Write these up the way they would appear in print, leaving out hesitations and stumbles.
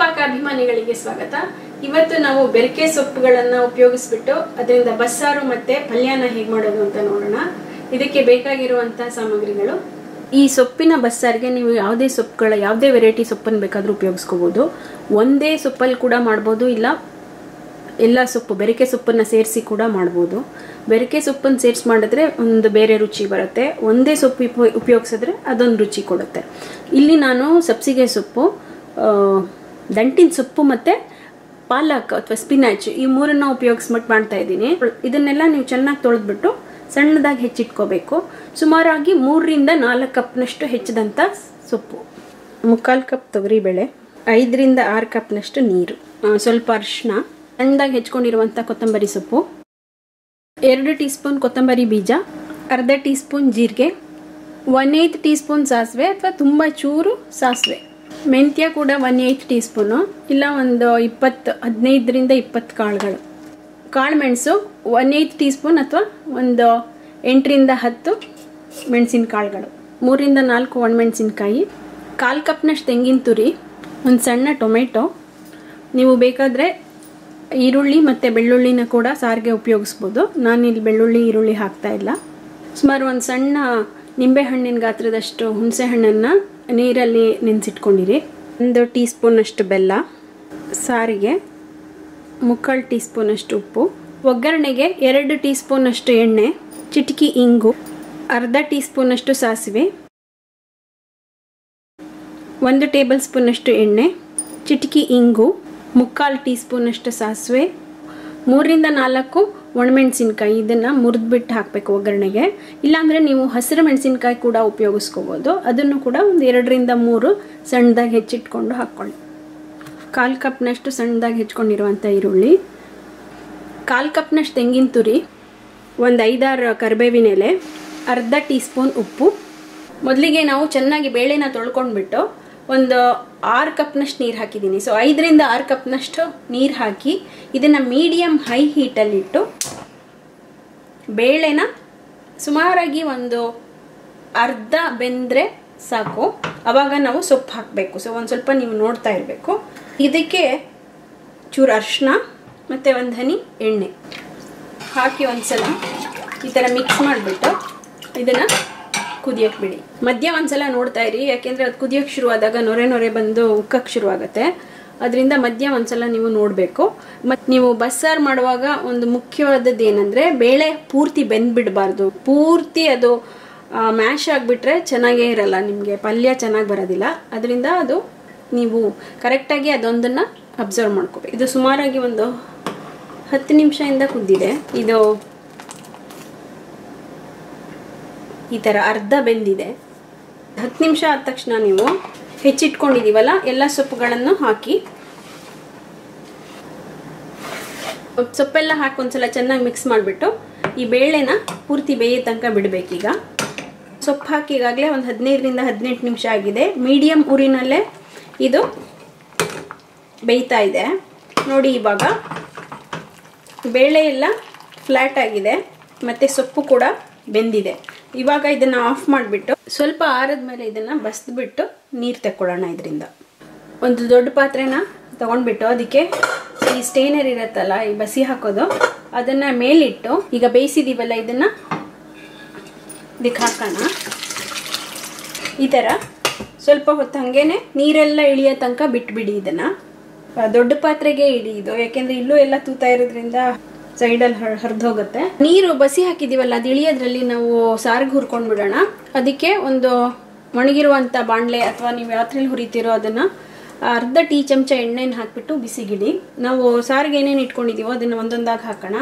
ಪಾಕ ಅಭಿಮಾನಿಗಳಿಗೆ ಸ್ವಾಗತ. ಇವತ್ತು ನಾವು ಬೆರಕೆ ಸೊಪ್ಪುಗಳನ್ನು ಉಪಯೋಗಿಸ್ಬಿಟ್ಟು ಅದರಿಂದ ಬಸ್ಸಾರು ಮತ್ತೆ ಪಲ್ಯನ ಹೇಗೆ ಮಾಡೋದು ಅಂತ ನೋಡೋಣ. ಇದಕ್ಕೆ ಬೇಕಾಗಿರುವಂತಹ ಸಾಮಗ್ರಿಗಳು: ಈ ಸೊಪ್ಪಿನ ಬಸ್ಸಾರಿಗೆ ನೀವು ಯಾವುದೇ ವೆರೈಟಿ ಸೊಪ್ಪನ್ನು ಬೇಕಾದರೂ ಉಪಯೋಗಿಸ್ಕೋಬಹುದು. ಒಂದೇ ಸೊಪ್ಪಲ್ಲಿ ಕೂಡ ಮಾಡ್ಬೋದು, ಇಲ್ಲ ಎಲ್ಲ ಸೊಪ್ಪು ಬೆರಕೆ ಸೊಪ್ಪನ್ನು ಸೇರಿಸಿ ಕೂಡ ಮಾಡ್ಬೋದು. ಬೆರಕೆ ಸೊಪ್ಪನ್ನು ಸೇರಿಸಿ ಮಾಡಿದ್ರೆ ಒಂದು ಬೇರೆ ರುಚಿ ಬರುತ್ತೆ, ಒಂದೇ ಸೊಪ್ಪು ಉಪಯೋಗಿಸಿದ್ರೆ ಅದೊಂದು ರುಚಿ ಕೊಡುತ್ತೆ. ಇಲ್ಲಿ ನಾನು ಸಬ್ಸಿಗೆ ಸೊಪ್ಪು, ದಂಟಿನ ಸೊಪ್ಪು ಮತ್ತು ಪಾಲಕ್ ಅಥವಾ ಸ್ಪಿನಾಚ್ ಈ ಮೂರನ್ನು ಉಪಯೋಗಿಸ್ಬಿಟ್ಟು ಮಾಡ್ತಾ ಇದ್ದೀನಿ. ಇದನ್ನೆಲ್ಲ ನೀವು ಚೆನ್ನಾಗಿ ತೊಳೆದ್ಬಿಟ್ಟು ಸಣ್ಣದಾಗಿ ಹೆಚ್ಚಿಟ್ಕೋಬೇಕು. ಸುಮಾರಾಗಿ 3 ರಿಂದ 4 ಕಪ್ನಷ್ಟು ಹೆಚ್ಚಿದಂಥ ಸೊಪ್ಪು, 3/4 ಕಪ್ ತೊಗರಿಬೇಳೆ, 5 ರಿಂದ 6 ಕಪ್ನಷ್ಟು ನೀರು, ಸ್ವಲ್ಪ ಅರಿಶಿನ, ಸಣ್ಣದಾಗಿ ಹೆಚ್ಕೊಂಡಿರುವಂಥ ಕೊತ್ತಂಬರಿ ಸೊಪ್ಪು, 2 ಟೀ ಸ್ಪೂನ್ ಕೊತ್ತಂಬರಿ ಬೀಜ, ಅರ್ಧ ಟೀ ಸ್ಪೂನ್ ಜೀರಿಗೆ, 1/8 ಟೀ ಸ್ಪೂನ್ ಸಾಸಿವೆ ಅಥವಾ ತುಂಬ ಚೂರು ಸಾಸಿವೆ, ಮೆಂತ್ಯ ಕೂಡ 1/8 ಟೀ ಸ್ಪೂನು, ಇಲ್ಲ ಒಂದು 15 ರಿಂದ 20 ಕಾಳುಗಳು, ಕಾಳು ಮೆಣಸು 1/8 ಟೀ ಸ್ಪೂನ್ ಅಥವಾ ಒಂದು 8 ರಿಂದ 10 ಮೆಣಸಿನ ಕಾಳುಗಳು, 3 ರಿಂದ 4 ಒಣಮೆಣಸಿನ್ಕಾಯಿ, 1/4 ಕಪ್ನಷ್ಟು ತೆಂಗಿನ ತುರಿ, ಒಂದು ಸಣ್ಣ ಟೊಮೆಟೊ. ನೀವು ಬೇಕಾದರೆ ಈರುಳ್ಳಿ ಮತ್ತು ಬೆಳ್ಳುಳ್ಳಿನ ಕೂಡ ಸಾರಿಗೆ ಉಪಯೋಗಿಸ್ಬೋದು. ನಾನಿಲ್ಲಿ ಬೆಳ್ಳುಳ್ಳಿ ಈರುಳ್ಳಿ ಹಾಕ್ತಾ ಇಲ್ಲ. ಸುಮಾರು ಒಂದು ಸಣ್ಣ ನಿಂಬೆಹಣ್ಣಿನ ಗಾತ್ರದಷ್ಟು ಹುಣಸೆ ಹಣ್ಣನ್ನು ನೀರಲ್ಲಿ ನೆನೆಸಿಟ್ಕೊಂಡಿರಿ. 1 ಟೀ ಸ್ಪೂನಷ್ಟು ಬೆಲ್ಲ, ಸಾರಿಗೆ 3/4 ಟೀ ಸ್ಪೂನಷ್ಟು ಉಪ್ಪು, ಒಗ್ಗರಣೆಗೆ 2 ಟೀ ಸ್ಪೂನಷ್ಟು ಎಣ್ಣೆ, ಚಿಟಿಕೆ ಇಂಗು, ಅರ್ಧ ಟೀ ಸ್ಪೂನಷ್ಟು ಸಾಸಿವೆ, 1 ಟೇಬಲ್ ಸ್ಪೂನಷ್ಟು ಎಣ್ಣೆ, ಚಿಟಿಕೆ ಇಂಗು, 3/4 ಟೀ ಸ್ಪೂನಷ್ಟು ಸಾಸಿವೆ, 3 ರಿಂದ 4 ಒಣಮೆಣಸಿನ್ಕಾಯಿ. ಇದನ್ನು ಮುರಿದ್ಬಿಟ್ಟು ಹಾಕಬೇಕು ಒಗ್ಗರಣೆಗೆ. ಇಲ್ಲಾಂದರೆ ನೀವು ಹಸಿರು ಮೆಣಸಿನ್ಕಾಯಿ ಕೂಡ ಉಪಯೋಗಿಸ್ಕೋಬೋದು. ಅದನ್ನು ಕೂಡ ಒಂದು 2 ರಿಂದ 3 ಸಣ್ಣದಾಗಿ ಹೆಚ್ಚಿಟ್ಕೊಂಡು ಹಾಕ್ಕೊಳ್ಳಿ. 1/4 ಕಪ್ನಷ್ಟು ಸಣ್ಣದಾಗಿ ಹೆಚ್ಕೊಂಡಿರುವಂಥ ಈರುಳ್ಳಿ, 1/4 ಕಪ್ನಷ್ಟು ತೆಂಗಿನ ತುರಿ, ಒಂದು 5-6 ಕರಿಬೇವಿನ ಎಲೆ, ಅರ್ಧ ಟೀ ಸ್ಪೂನ್ ಉಪ್ಪು. ಮೊದಲಿಗೆ ನಾವು ಚೆನ್ನಾಗಿ ಬೇಳೆನ ತೊಳ್ಕೊಂಡ್ಬಿಟ್ಟು ಒಂದು 6 ಕಪ್ನಷ್ಟು ನೀರು ಹಾಕಿದ್ದೀನಿ. ಸೊ 5 ರಿಂದ 6 ಕಪ್ನಷ್ಟು ನೀರು ಹಾಕಿ ಇದನ್ನು ಮೀಡಿಯಮ್ ಹೈ ಹೀಟಲ್ಲಿಟ್ಟು ಬೇಳೆನ ಸುಮಾರಾಗಿ ಒಂದು ಅರ್ಧ ಬೆಂದರೆ ಸಾಕು. ಆವಾಗ ನಾವು ಸೊಪ್ಪು ಹಾಕಬೇಕು. ಸೊ ಒಂದು ಸ್ವಲ್ಪ ನೀವು ನೋಡ್ತಾ ಇರಬೇಕು. ಇದಕ್ಕೆ ಚೂರು ಅರಿಶಿನ ಮತ್ತು ಒಂದು ಹನಿ ಎಣ್ಣೆ ಹಾಕಿ ಒಂದ್ಸಲ ಈ ಥರ ಮಿಕ್ಸ್ ಮಾಡಿಬಿಟ್ಟು ಇದನ್ನು ಕುದಿಯೋಕ್ಕೆ ಬಿಡಿ. ಮಧ್ಯ ಒಂದ್ಸಲ ನೋಡ್ತಾ ಇರಿ, ಯಾಕೆಂದರೆ ಅದು ಕುದಿಯೋಕ್ಕೆ ಶುರುವಾದಾಗ ನೊರೆ ಬಂದು ಉಕ್ಕಕ್ಕೆ ಶುರುವಾಗುತ್ತೆ. ಅದರಿಂದ ಮಧ್ಯ ಒಂದ್ಸಲ ನೀವು ನೋಡಬೇಕು. ಮತ್ತು ನೀವು ಬಸ್ಸಾರು ಮಾಡುವಾಗ ಒಂದು ಮುಖ್ಯವಾದದ್ದು ಏನಂದರೆ ಬೇಳೆ ಪೂರ್ತಿ ಬೆಂದ್ಬಿಡಬಾರ್ದು. ಪೂರ್ತಿ ಅದು ಮ್ಯಾಶ್ ಆಗಿಬಿಟ್ರೆ ಚೆನ್ನಾಗೇ ಇರಲ್ಲ, ನಿಮಗೆ ಪಲ್ಯ ಚೆನ್ನಾಗಿ ಬರೋದಿಲ್ಲ. ಅದರಿಂದ ಅದು ನೀವು ಕರೆಕ್ಟಾಗಿ ಅದೊಂದನ್ನು ಅಬ್ಸರ್ವ್ ಮಾಡ್ಕೋಬೇಕು. ಇದು ಸುಮಾರಾಗಿ ಒಂದು 10 ನಿಮಿಷದಿಂದ ಕುದ್ದಿದೆ. ಇದು ಈ ಥರ ಅರ್ಧ ಬೆಂದಿದೆ. 10 ನಿಮಿಷ ಆದ ತಕ್ಷಣ ನೀವು ಹೆಚ್ಚಿಟ್ಕೊಂಡಿದ್ದೀವಲ್ಲ ಎಲ್ಲ ಸೊಪ್ಪುಗಳನ್ನು ಹಾಕಿ, ಸೊಪ್ಪೆಲ್ಲ ಹಾಕಿ ಒಂದ್ಸಲ ಚೆನ್ನಾಗಿ ಮಿಕ್ಸ್ ಮಾಡಿಬಿಟ್ಟು ಈ ಬೇಳೆನ ಪೂರ್ತಿ ಬೇಯೋ ತನಕ ಬಿಡಬೇಕೀಗ. ಸೊಪ್ಪು ಹಾಕಿ ಈಗಾಗಲೇ ಒಂದು 15 ರಿಂದ 18 ನಿಮಿಷ ಆಗಿದೆ. ಮೀಡಿಯಮ್ ಉರಿನಲ್ಲೇ ಇದು ಬೇಯ್ತಾ ಇದೆ ನೋಡಿ. ಇವಾಗ ಬೇಳೆ ಎಲ್ಲ ಫ್ಲ್ಯಾಟ್ ಆಗಿದೆ ಮತ್ತು ಸೊಪ್ಪು ಕೂಡ ಬೆಂದಿದೆ. ಇವಾಗ ಇದನ್ನು ಆಫ್ ಮಾಡಿಬಿಟ್ಟು ಸ್ವಲ್ಪ ಆರದ ಮೇಲೆ ಇದನ್ನು ಬಸ್ದುಬಿಟ್ಟು ನೀರು ತಕ್ಕೊಳ್ಳೋಣ. ಇದರಿಂದ ಒಂದು ದೊಡ್ಡ ಪಾತ್ರೆನ ತೊಗೊಂಡ್ಬಿಟ್ಟು ಅದಕ್ಕೆ ಈ ಸ್ಟೇನರ್ ಇರುತ್ತಲ್ಲ, ಈ ಬಸಿ ಹಾಕೋದು, ಅದನ್ನು ಮೇಲಿಟ್ಟು ಈಗ ಬೇಯಿಸಿದೀವಲ್ಲ ಇದನ್ನು ಇದಕ್ಕೆ ಹಾಕೋಣ. ಈ ಥರ ಸ್ವಲ್ಪ ಹೊತ್ತು ಹಾಗೇನೆ ನೀರೆಲ್ಲ ಇಳಿಯೋ ತನಕ ಬಿಟ್ಬಿಡಿ. ಇದನ್ನು ದೊಡ್ಡ ಪಾತ್ರೆಗೆ ಇಡಿ ಇದು, ಯಾಕೆಂದರೆ ಇಲ್ಲೂ ಎಲ್ಲ ತೂತಾ ಇರೋದ್ರಿಂದ ಸೈಡಲ್ಲಿ ಹರಿದೋಗುತ್ತೆ. ನೀರು ಬಸಿ ಹಾಕಿದ್ದೀವಲ್ಲ ಅದು ಇಳಿಯೋದ್ರಲ್ಲಿ ನಾವು ಸಾರಿಗೆ ಹುರ್ಕೊಂಡು ಬಿಡೋಣ. ಅದಕ್ಕೆ ಒಂದು ಒಣಗಿರುವಂಥ ಬಾಣಲೆ ಅಥವಾ ನೀವು ಯಾತ್ರೆಯಲ್ಲಿ ಹುರಿತೀರೋ ಅದನ್ನು ಅರ್ಧ ಟೀ ಚಮಚ ಎಣ್ಣೆನ ಹಾಕಿಬಿಟ್ಟು ಬಿಸಿಗಿಡಿ. ನಾವು ಸಾರಿಗೆ ಏನೇನು ಇಟ್ಕೊಂಡಿದ್ದೀವೋ ಅದನ್ನು ಒಂದೊಂದಾಗಿ ಹಾಕೋಣ.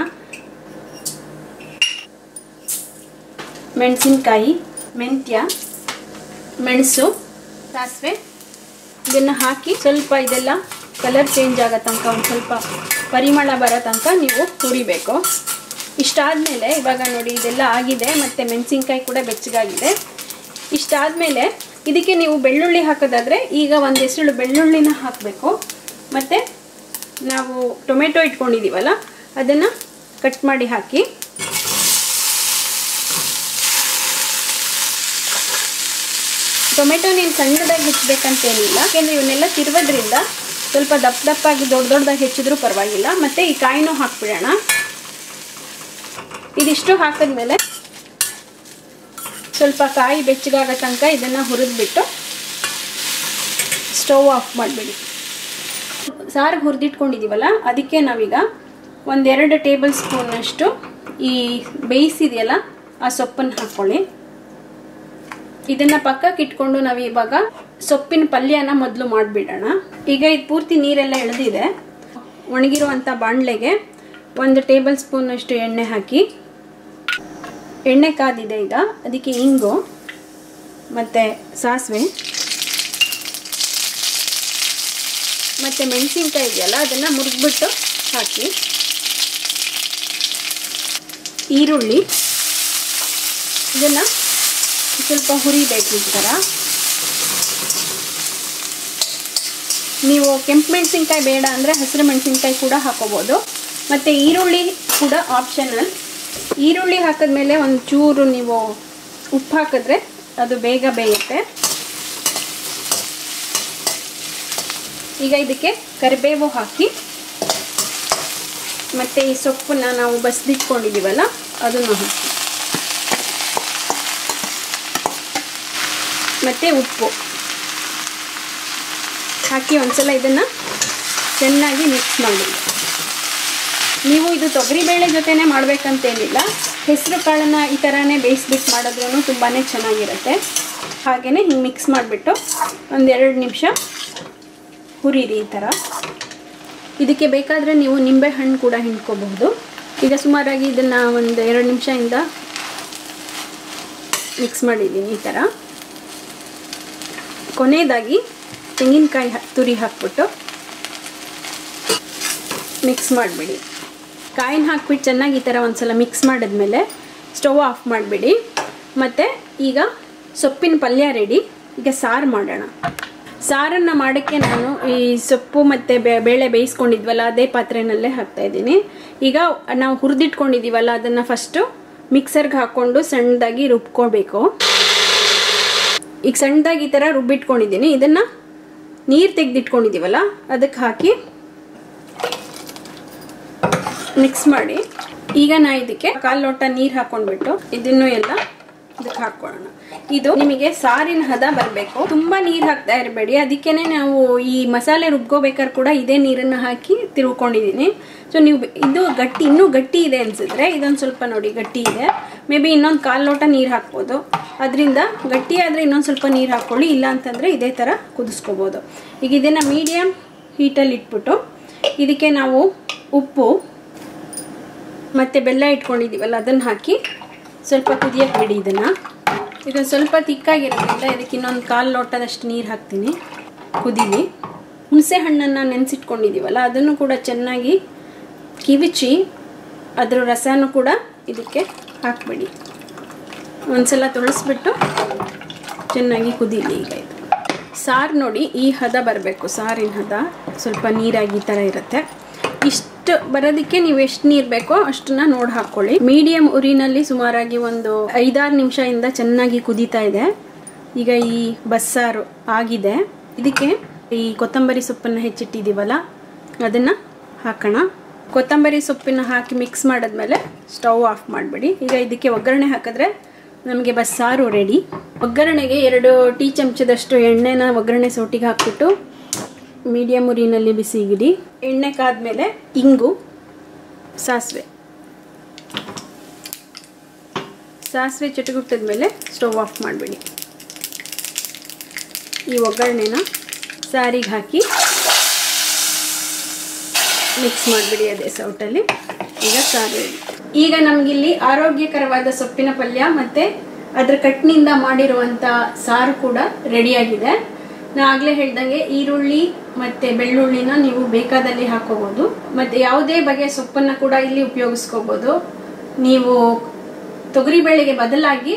ಮೆಣಸಿನ್ಕಾಯಿ, ಮೆಂತ್ಯ, ಮೆಣಸು, ಸಾಸಿವೆ ಇದನ್ನು ಹಾಕಿ ಸ್ವಲ್ಪ ಇದೆಲ್ಲ ಕಲರ್ ಚೇಂಜ್ ಆಗೋ ತನಕ, ಒಂದು ಸ್ವಲ್ಪ ಪರಿಮಳ ಬರೋ ತನಕ ನೀವು ಹುರಿಬೇಕು. ಇಷ್ಟಾದಮೇಲೆ ಇವಾಗ ನೋಡಿ ಇದೆಲ್ಲ ಆಗಿದೆ ಮತ್ತು ಮೆಣಸಿನ್ಕಾಯಿ ಕೂಡ ಬೆಚ್ಚಗಾಗಿದೆ. ಇಷ್ಟಾದಮೇಲೆ ಇದಕ್ಕೆ ನೀವು ಬೆಳ್ಳುಳ್ಳಿ ಹಾಕೋದಾದರೆ ಈಗ ಒಂದು ಎಸಳು ಬೆಳ್ಳುಳ್ಳಿನ ಹಾಕಬೇಕು. ಮತ್ತು ನಾವು ಟೊಮೆಟೊ ಇಟ್ಕೊಂಡಿದ್ದೀವಲ್ಲ ಅದನ್ನು ಕಟ್ ಮಾಡಿ ಹಾಕಿ. ಟೊಮೆಟೊ ನೀನು ಸಣ್ಣದಾಗಿ ಹೆಚ್ಚಬೇಕಂತೇನಿಲ್ಲ, ಯಾಕೆಂದರೆ ಇವನ್ನೆಲ್ಲ ತಿರುಗೋದ್ರಿಂದ ಸ್ವಲ್ಪ ದಪ್ಪಾಗಿ ದೊಡ್ಡದಾಗಿ ಹೆಚ್ಚಿದ್ರೂ ಪರವಾಗಿಲ್ಲ. ಮತ್ತು ಈ ಕಾಯಿನೂ ಹಾಕ್ಬಿಡೋಣ. ಇದಿಷ್ಟು ಹಾಕಿದ್ಮೇಲೆ ಸ್ವಲ್ಪ ಕಾಯಿ ಬೆಚ್ಚಗಾಗೋ ತನಕ ಇದನ್ನು ಹುರಿದ್ಬಿಟ್ಟು ಸ್ಟವ್ ಆಫ್ ಮಾಡಿಬಿಡಿ. ಸಾರಿಗೆ ಹುರಿದಿಟ್ಕೊಂಡಿದ್ದೀವಲ್ಲ, ಅದಕ್ಕೆ ನಾವೀಗ 1-2 ಟೇಬಲ್ ಸ್ಪೂನಷ್ಟು ಈ ಬೇಯಿಸಿದೆಯಲ್ಲ ಆ ಸೊಪ್ಪನ್ನು ಹಾಕ್ಕೊಳ್ಳಿ. ಇದನ್ನು ಪಕ್ಕಕ್ಕೆ ಇಟ್ಕೊಂಡು ನಾವು ಇವಾಗ ಸೊಪ್ಪಿನ ಪಲ್ಯನ ಮೊದಲು ಮಾಡಿಬಿಡೋಣ. ಈಗ ಇದು ಪೂರ್ತಿ ನೀರೆಲ್ಲ ಎಳೆದಿದೆ. ಒಣಗಿರುವಂಥ ಬಾಣಲೆಗೆ 1 ಟೇಬಲ್ ಸ್ಪೂನಷ್ಟು ಎಣ್ಣೆ ಹಾಕಿ, ಎಣ್ಣೆ ಕಾದಿದೆ ಈಗ. ಅದಕ್ಕೆ ಇಂಗು ಮತ್ತು ಸಾಸಿವೆ ಮತ್ತು ಮೆಣಸಿನ್ಕಾಯಿ ಇದೆಯಲ್ಲ ಅದನ್ನು ಮುರಿದ್ಬಿಟ್ಟು ಹಾಕಿ, ಈರುಳ್ಳಿ ಇದನ್ನು ಸ್ವಲ್ಪ ಹುರಿಬೇಕು. ಈ ಥರ ನೀವು ಕೆಂಪು ಮೆಣಸಿನ್ಕಾಯಿ ಬೇಡ ಅಂದರೆ ಹಸಿರು ಮೆಣಸಿನ್ಕಾಯಿ ಕೂಡ ಹಾಕೋಬೋದು. ಮತ್ತು ಈರುಳ್ಳಿ ಕೂಡ ಆಪ್ಷನಲ್. ಈರುಳ್ಳಿ ಹಾಕಿದ್ಮೇಲೆ ಒಂಚೂರು ನೀವು ಉಪ್ಪು ಹಾಕಿದ್ರೆ ಅದು ಬೇಗ ಬೇಯುತ್ತೆ. ಈಗ ಇದಕ್ಕೆ ಕರಿಬೇವು ಹಾಕಿ, ಮತ್ತು ಈ ಸೊಪ್ಪನ್ನು ನಾವು ಬಸ್ದಿಟ್ಕೊಂಡಿದ್ದೀವಲ್ಲ ಅದನ್ನು ಹಾಕಿ, ಮತ್ತು ಉಪ್ಪು ಹಾಕಿ ಒಂದ್ಸಲ ಇದನ್ನು ಚೆನ್ನಾಗಿ ಮಿಕ್ಸ್ ಮಾಡಿ. ನೀವು ಇದು ತೊಗರಿಬೇಳೆ ಜೊತೆನೇ ಮಾಡಬೇಕಂತೇನಿಲ್ಲ, ಹೆಸರು ಕಾಳನ್ನು ಈ ಥರನೇ ಬೇಯಿಸ್ಬಿಟ್ಟು ಮಾಡಿದ್ರೂ ತುಂಬಾ ಚೆನ್ನಾಗಿರುತ್ತೆ. ಹಾಗೆಯೇ ಹಿಂಗೆ ಮಿಕ್ಸ್ ಮಾಡಿಬಿಟ್ಟು 1-2 ನಿಮಿಷ ಹುರಿರಿ ಈ ಥರ. ಇದಕ್ಕೆ ಬೇಕಾದರೆ ನೀವು ನಿಂಬೆ ಹಣ್ಣು ಕೂಡ ಹಿಂಡ್ಕೋಬಹುದು. ಈಗ ಸುಮಾರಾಗಿ ಇದನ್ನು 1-2 ನಿಮಿಷದಿಂದ ಮಿಕ್ಸ್ ಮಾಡಿದ್ದೀನಿ ಈ ಥರ. ಕೊನೆಯದಾಗಿ ತೆಂಗಿನಕಾಯಿ ತುರಿ ಹಾಕ್ಬಿಟ್ಟು ಮಿಕ್ಸ್ ಮಾಡಿಬಿಡಿ. ಕಾಯಿನ ಹಾಕ್ಬಿಟ್ಟು ಚೆನ್ನಾಗಿ ಈ ಥರ ಒಂದ್ಸಲ ಮಿಕ್ಸ್ ಮಾಡಿದ್ಮೇಲೆ ಸ್ಟವ್ ಆಫ್ ಮಾಡಿಬಿಡಿ. ಮತ್ತು ಈಗ ಸೊಪ್ಪಿನ ಪಲ್ಯ ರೆಡಿ. ಈಗ ಸಾರು ಮಾಡೋಣ. ಸಾರನ್ನು ಮಾಡೋಕ್ಕೆ ನಾನು ಈ ಸೊಪ್ಪು ಮತ್ತು ಬೇಳೆ ಬೇಯಿಸ್ಕೊಂಡಿದ್ವಲ್ಲ ಅದೇ ಪಾತ್ರೆಯಲ್ಲೇ ಹಾಕ್ತಾಯಿದ್ದೀನಿ. ಈಗ ನಾವು ಹುರಿದಿಟ್ಕೊಂಡಿದ್ದೀವಲ್ಲ ಅದನ್ನು ಫಸ್ಟು ಮಿಕ್ಸರ್ಗೆ ಹಾಕ್ಕೊಂಡು ಸಣ್ಣದಾಗಿ ರುಬ್ಕೊಳ್ಬೇಕು. ಈಗ ಸಣ್ಣದಾಗಿ ಈ ಥರ ರುಬ್ಬಿಟ್ಕೊಂಡಿದ್ದೀನಿ. ಇದನ್ನು ನೀರು ತೆಗೆದಿಟ್ಕೊಂಡಿದ್ದೀವಲ್ಲ ಅದಕ್ಕೆ ಹಾಕಿ ಮಿಕ್ಸ್ ಮಾಡಿ. ಈಗ ನಾ ಇದಕ್ಕೆ 1/4 ಲೋಟ ನೀರು ಹಾಕ್ಕೊಂಡ್ಬಿಟ್ಟು ಇದನ್ನು ಎಲ್ಲ ಇದಕ್ಕೆ ಹಾಕ್ಕೊಳ್ಳೋಣ. ಇದು ನಿಮಗೆ ಸಾರಿನ ಹದ ಬರಬೇಕು, ತುಂಬ ನೀರು ಹಾಕ್ತಾ ಇರಬೇಡಿ. ಅದಕ್ಕೇ ನಾವು ಈ ಮಸಾಲೆ ರುಬ್ಕೋಬೇಕಾದ್ರೆ ಕೂಡ ಇದೇ ನೀರನ್ನು ಹಾಕಿ ತಿರುವ್ಕೊಂಡಿದ್ದೀನಿ. ಸೊ ನೀವು ಇದು ಇನ್ನೂ ಗಟ್ಟಿ ಇದೆ ಅನಿಸಿದ್ರೆ ಇದೊಂದು ಸ್ವಲ್ಪ ನೋಡಿ ಗಟ್ಟಿ ಇದೆ, ಮೇ ಬಿ ಇನ್ನೊಂದು 1/4 ಲೋಟ ನೀರು ಹಾಕ್ಬೋದು. ಅದರಿಂದ ಗಟ್ಟಿ ಆದರೆ ಇನ್ನೊಂದು ಸ್ವಲ್ಪ ನೀರು ಹಾಕ್ಕೊಳ್ಳಿ, ಇಲ್ಲ ಅಂತಂದರೆ ಇದೇ ಥರ ಕುದಿಸ್ಕೋಬೋದು. ಈಗ ಇದನ್ನು ಮೀಡಿಯಮ್ ಹೀಟಲ್ಲಿ ಇಟ್ಬಿಟ್ಟು ಇದಕ್ಕೆ ನಾವು ಉಪ್ಪು ಮತ್ತು ಬೆಲ್ಲ ಇಟ್ಕೊಂಡಿದ್ದೀವಲ್ಲ ಅದನ್ನು ಹಾಕಿ ಸ್ವಲ್ಪ ಕುದಿಯಕ್ಕೆ ಬಿಡಿ. ಇದನ್ನು ಸ್ವಲ್ಪ ತಿಕ್ಕಾಗಿರೋದ್ರಿಂದ ಇದಕ್ಕೆ ಇನ್ನೊಂದು 1/4 ಲೋಟದಷ್ಟು ನೀರು ಹಾಕ್ತೀನಿ, ಕುದೀಲಿ. ಹುಣಸೆ ಹಣ್ಣನ್ನು ನೆನೆಸಿಟ್ಕೊಂಡಿದ್ದೀವಲ್ಲ ಅದನ್ನು ಕೂಡ ಚೆನ್ನಾಗಿ ಕಿವಿಚಿ ಅದರ ರಸನೂ ಕೂಡ ಇದಕ್ಕೆ ಹಾಕ್ಬಿಡಿ. ಒಂದ್ಸಲ ತೊಳಸ್ಬಿಟ್ಟು ಚೆನ್ನಾಗಿ ಕುದೀಲಿ. ಈಗ ಇದು ಸಾರು ನೋಡಿ ಈ ಹದ ಬರಬೇಕು, ಸಾರಿನ ಹದ ಸ್ವಲ್ಪ ನೀರಾಗಿ ಈ ಥರ ಇರುತ್ತೆ. ಇಷ್ಟು ಬರೋದಕ್ಕೆ ನೀವು ಎಷ್ಟು ನೀರು ಬೇಕೋ ಅಷ್ಟನ್ನ ನೋಡಿ ಹಾಕ್ಕೊಳ್ಳಿ. ಮೀಡಿಯಮ್ ಉರಿನಲ್ಲಿ ಸುಮಾರಾಗಿ ಒಂದು 5-6 ನಿಮಿಷದಿಂದ ಚೆನ್ನಾಗಿ ಕುದೀತಾ ಇದೆ. ಈಗ ಈ ಬಸ್ಸಾರು ಆಗಿದೆ. ಇದಕ್ಕೆ ಈ ಕೊತ್ತಂಬರಿ ಸೊಪ್ಪನ್ನು ಹೆಚ್ಚಿಟ್ಟಿದ್ದೀವಲ್ಲ ಅದನ್ನು ಹಾಕೋಣ. ಕೊತ್ತಂಬರಿ ಸೊಪ್ಪನ್ನು ಹಾಕಿ ಮಿಕ್ಸ್ ಮಾಡಿದ್ಮೇಲೆ ಸ್ಟವ್ ಆಫ್ ಮಾಡಿಬಿಡಿ. ಈಗ ಇದಕ್ಕೆ ಒಗ್ಗರಣೆ ಹಾಕಿದ್ರೆ ನಮಗೆ ಬಸ್ಸಾರು ರೆಡಿ. ಒಗ್ಗರಣೆಗೆ 2 ಟೀ ಚಮಚದಷ್ಟು ಎಣ್ಣೆನ ಒಗ್ಗರಣೆ ಸೌಟಿಗೆ ಹಾಕ್ಬಿಟ್ಟು ಮೀಡಿಯಮ್ ಉರಿನಲ್ಲಿ ಬಿಸಿಗಿಡಿ. ಎಣ್ಣೆ ಕಾದ್ಮೇಲೆ ಇಂಗು, ಸಾಸಿವೆ ಚಟಗುಟ್ಟಿದ್ಮೇಲೆ ಸ್ಟವ್ ಆಫ್ ಮಾಡಿಬಿಡಿ. ಈ ಒಗ್ಗರಣೆನ ಸಾರಿಗೆ ಹಾಕಿ ಮಿಕ್ಸ್ ಮಾಡಿಬಿಡಿ ಅದೇ ಸೌಟಲ್ಲಿ. ಈಗ ಸಾರು ರೆಡಿ. ಈಗ ನಮಗಿಲ್ಲಿ ಆರೋಗ್ಯಕರವಾದ ಸೊಪ್ಪಿನ ಪಲ್ಯ ಮತ್ತು ಅದರ ಕಟ್ಟಿನಿಂದ ಮಾಡಿರುವಂಥ ಸಾರು ಕೂಡ ರೆಡಿಯಾಗಿದೆ. ನಾ ಆಗಲೇ ಹೇಳ್ದಂಗೆ ಈರುಳ್ಳಿ ಮತ್ತು ಬೆಳ್ಳುಳ್ಳಿನ ನೀವು ಬೇಕಾದಲ್ಲಿ ಹಾಕೋಬೋದು, ಮತ್ತು ಯಾವುದೇ ಬಗೆಯ ಸೊಪ್ಪನ್ನು ಕೂಡ ಇಲ್ಲಿ ಉಪಯೋಗಿಸ್ಕೋಬೋದು. ನೀವು ತೊಗರಿಬೇಳೆಗೆ ಬದಲಾಗಿ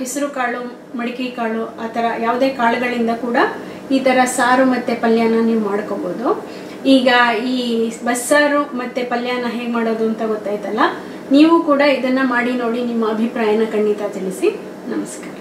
ಹೆಸರು ಕಾಳು, ಮಡಿಕೆ ಕಾಳು, ಆ ಥರ ಯಾವುದೇ ಕಾಳುಗಳಿಂದ ಕೂಡ ಈ ಥರ ಸಾರು ಮತ್ತು ಪಲ್ಯನ ನೀವು ಮಾಡ್ಕೋಬೋದು. ಈಗ ಈ ಬಸ್ಸಾರು ಮತ್ತು ಪಲ್ಯನ ಹೇಗೆ ಮಾಡೋದು ಅಂತ ಗೊತ್ತಾಯ್ತಲ್ಲ. ನೀವು ಕೂಡ ಇದನ್ನು ಮಾಡಿ ನೋಡಿ, ನಿಮ್ಮ ಅಭಿಪ್ರಾಯನ ಖಂಡಿತ ತಿಳಿಸಿ. ನಮಸ್ಕಾರ.